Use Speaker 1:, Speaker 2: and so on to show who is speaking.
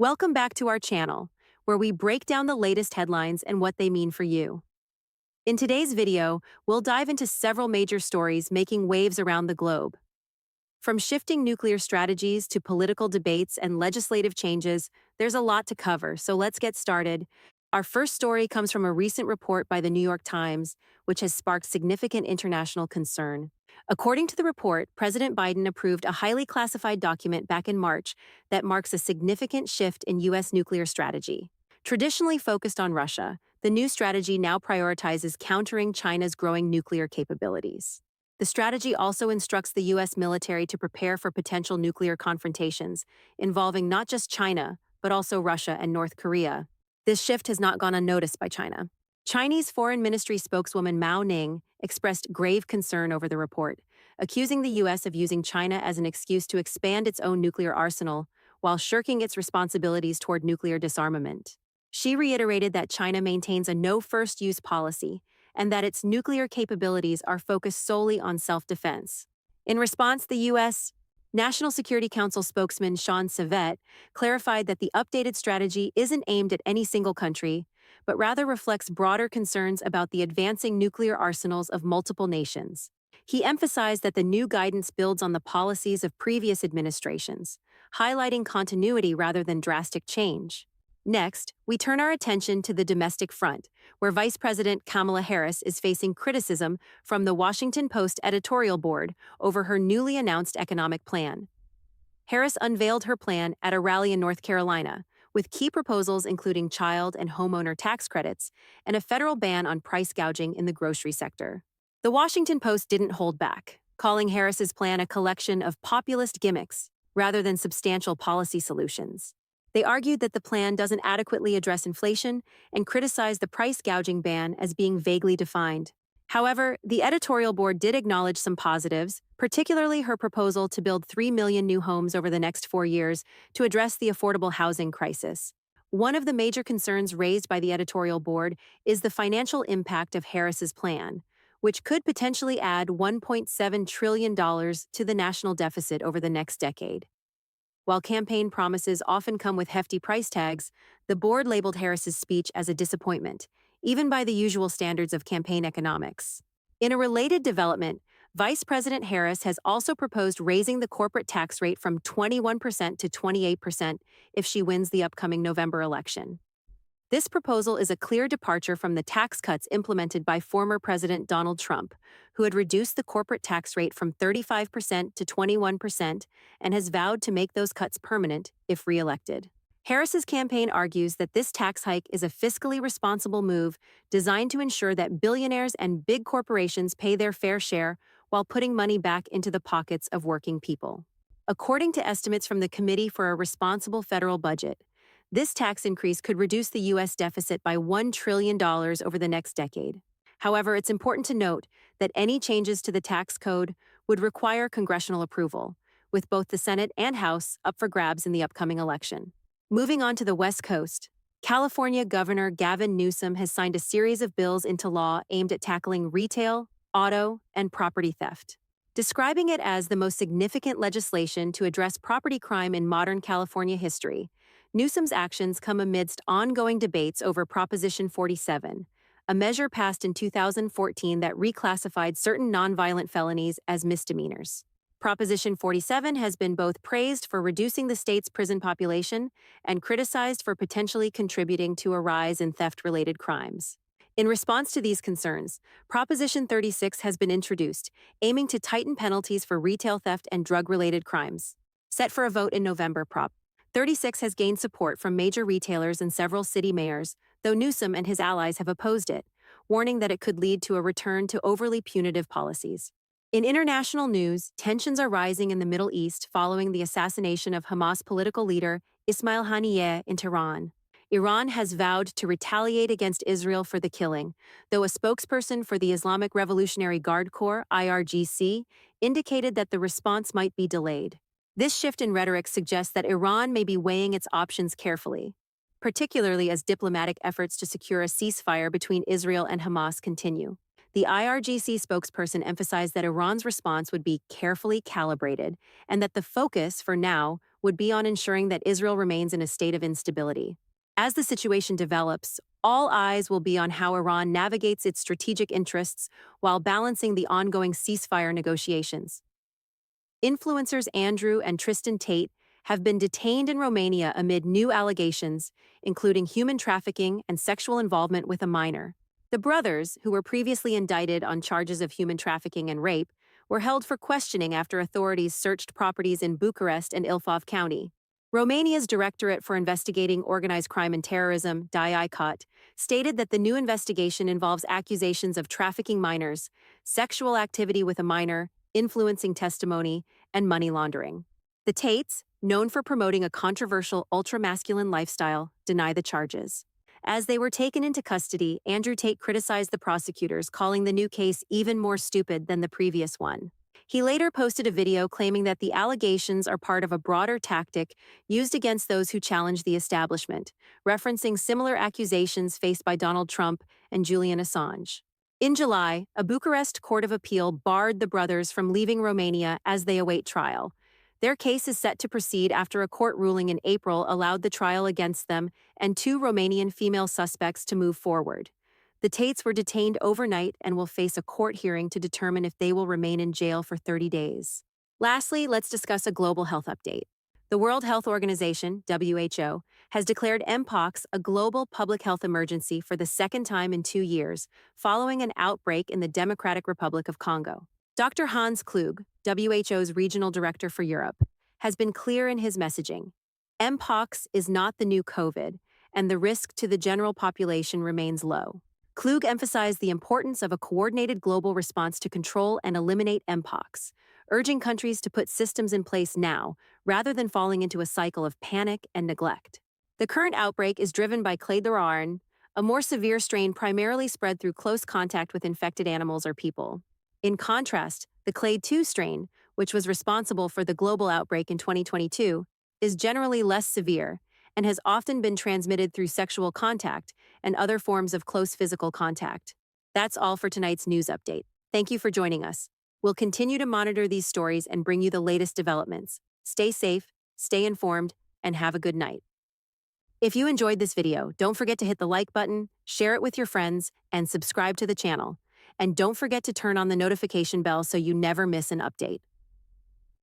Speaker 1: Welcome back to our channel, where we break down the latest headlines and what they mean for you. In today's video, we'll dive into several major stories making waves around the globe. From shifting nuclear strategies to political debates and legislative changes, there's a lot to cover, so let's get started. Our first story comes from a recent report by the New York Times, which has sparked significant international concern. According to the report, President Biden approved a highly classified document back in March that marks a significant shift in U.S. nuclear strategy. Traditionally focused on Russia, the new strategy now prioritizes countering China's growing nuclear capabilities. The strategy also instructs the U.S. military to prepare for potential nuclear confrontations, involving not just China, but also Russia and North Korea. This shift has not gone unnoticed by China. Chinese Foreign Ministry spokeswoman Mao Ning expressed grave concern over the report, accusing the U.S. of using China as an excuse to expand its own nuclear arsenal while shirking its responsibilities toward nuclear disarmament. She reiterated that China maintains a no-first-use policy and that its nuclear capabilities are focused solely on self-defense. In response, the U.S. National Security Council spokesman Sean Savette clarified that the updated strategy isn't aimed at any single country, but rather reflects broader concerns about the advancing nuclear arsenals of multiple nations. He emphasized that the new guidance builds on the policies of previous administrations, highlighting continuity rather than drastic change. Next, we turn our attention to the domestic front, where Vice President Kamala Harris is facing criticism from the Washington Post editorial board over her newly announced economic plan. Harris unveiled her plan at a rally in North Carolina, with key proposals including child and homeowner tax credits and a federal ban on price gouging in the grocery sector. The Washington Post didn't hold back, calling Harris's plan a collection of populist gimmicks rather than substantial policy solutions. They argued that the plan doesn't adequately address inflation and criticized the price gouging ban as being vaguely defined. However, the editorial board did acknowledge some positives, particularly her proposal to build 3 million new homes over the next 4 years to address the affordable housing crisis. One of the major concerns raised by the editorial board is the financial impact of Harris's plan, which could potentially add $1.7 trillion to the national deficit over the next decade. While campaign promises often come with hefty price tags, the board labeled Harris's speech as a disappointment, even by the usual standards of campaign economics. In a related development, Vice President Harris has also proposed raising the corporate tax rate from 21% to 28% if she wins the upcoming November election. This proposal is a clear departure from the tax cuts implemented by former President Donald Trump, who had reduced the corporate tax rate from 35% to 21% and has vowed to make those cuts permanent if re-elected. Harris's campaign argues that this tax hike is a fiscally responsible move designed to ensure that billionaires and big corporations pay their fair share while putting money back into the pockets of working people. According to estimates from the Committee for a Responsible Federal Budget, this tax increase could reduce the U.S. deficit by $1 trillion over the next decade. However, it's important to note that any changes to the tax code would require congressional approval, with both the Senate and House up for grabs in the upcoming election. Moving on to the West Coast, California Governor Gavin Newsom has signed a series of bills into law aimed at tackling retail, auto, and property theft. Describing it as the most significant legislation to address property crime in modern California history, Newsom's actions come amidst ongoing debates over Proposition 47, a measure passed in 2014 that reclassified certain nonviolent felonies as misdemeanors. Proposition 47 has been both praised for reducing the state's prison population and criticized for potentially contributing to a rise in theft-related crimes. In response to these concerns, Proposition 36 has been introduced, aiming to tighten penalties for retail theft and drug-related crimes. Set for a vote in November, Prop. 36 has gained support from major retailers and several city mayors, though Newsom and his allies have opposed it, warning that it could lead to a return to overly punitive policies. In international news, tensions are rising in the Middle East following the assassination of Hamas political leader Ismail Haniyeh in Tehran. Iran has vowed to retaliate against Israel for the killing, though a spokesperson for the Islamic Revolutionary Guard Corps, IRGC, indicated that the response might be delayed. This shift in rhetoric suggests that Iran may be weighing its options carefully, particularly as diplomatic efforts to secure a ceasefire between Israel and Hamas continue. The IRGC spokesperson emphasized that Iran's response would be carefully calibrated and that the focus, for now, would be on ensuring that Israel remains in a state of instability. As the situation develops, all eyes will be on how Iran navigates its strategic interests while balancing the ongoing ceasefire negotiations. Influencers Andrew and Tristan Tate have been detained in Romania amid new allegations, including human trafficking and sexual involvement with a minor. The brothers, who were previously indicted on charges of human trafficking and rape, were held for questioning after authorities searched properties in Bucharest and Ilfov County. Romania's Directorate for Investigating Organized Crime and Terrorism, DIICOT, stated that the new investigation involves accusations of trafficking minors, sexual activity with a minor, influencing testimony, and money laundering. The Tates, known for promoting a controversial ultra-masculine lifestyle, deny the charges. As they were taken into custody, Andrew Tate criticized the prosecutors, calling the new case even more stupid than the previous one. He later posted a video claiming that the allegations are part of a broader tactic used against those who challenge the establishment, referencing similar accusations faced by Donald Trump and Julian Assange. In July, a Bucharest court of appeal barred the brothers from leaving Romania as they await trial. Their case is set to proceed after a court ruling in April allowed the trial against them and 2 Romanian female suspects to move forward. The Tates were detained overnight and will face a court hearing to determine if they will remain in jail for 30 days. Lastly, let's discuss a global health update. The World Health Organization, WHO, has declared Mpox a global public health emergency for the second time in 2 years, following an outbreak in the Democratic Republic of Congo. Dr. Hans Kluge, WHO's regional director for Europe, has been clear in his messaging. Mpox is not the new COVID, and the risk to the general population remains low. Kluge emphasized the importance of a coordinated global response to control and eliminate Mpox, urging countries to put systems in place now, rather than falling into a cycle of panic and neglect. The current outbreak is driven by Clade Lararn, a more severe strain primarily spread through close contact with infected animals or people. In contrast, the Clade 2 strain, which was responsible for the global outbreak in 2022, is generally less severe and has often been transmitted through sexual contact and other forms of close physical contact. That's all for tonight's news update. Thank you for joining us. We'll continue to monitor these stories and bring you the latest developments. Stay safe, stay informed, and have a good night. If you enjoyed this video, don't forget to hit the like button, share it with your friends, and subscribe to the channel. And don't forget to turn on the notification bell so you never miss an update.